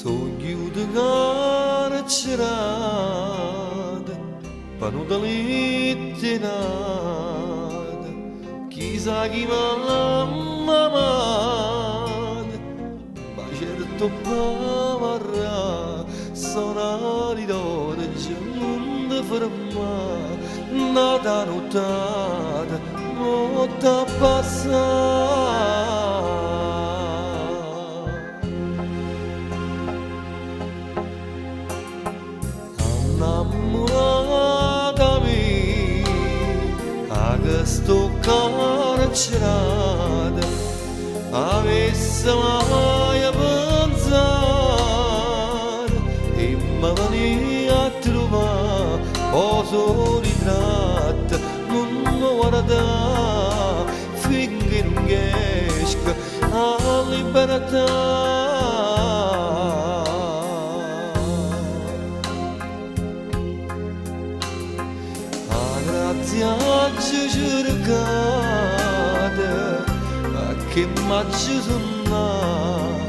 Sogno di carcerata, panuta littinata, chissà chi m'ha amato, ma certo pavarà, sonari d'origine, non ti fermare, nata nottata, notte passata. Innamoratami a questo carcerato avesse mai pensato e mi venia a trovare o suo ritratto non mi guarda finché non esca a libertà. Grazie ci cercate a che macci sono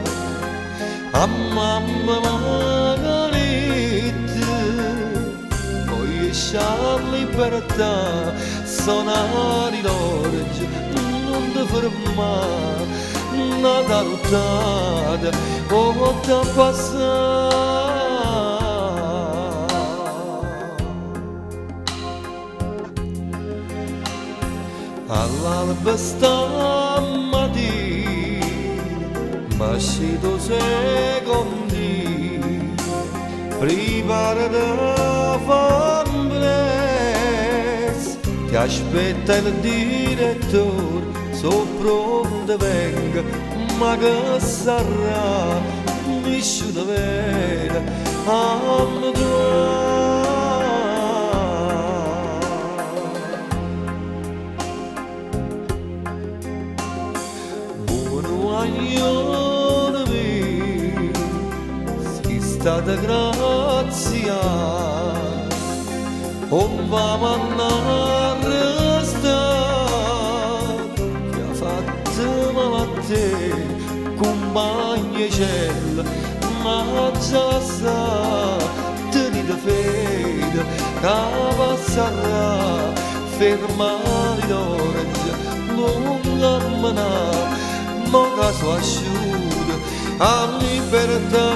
a mamma Margherita poi esce a libertà sonari d'origine non ti fermare nata lottata o ti passare. All'alba stamattina ma scito secondi prepara da famiglia ti aspetta il direttore so pronto venga ma che sarà nisciuta vera a me sei stata grazia non va a restare che ha fatto male a te compagna cella ma già sa tenete fede che passerà fermare d'orange non camminare ma caso asciutto a libertà.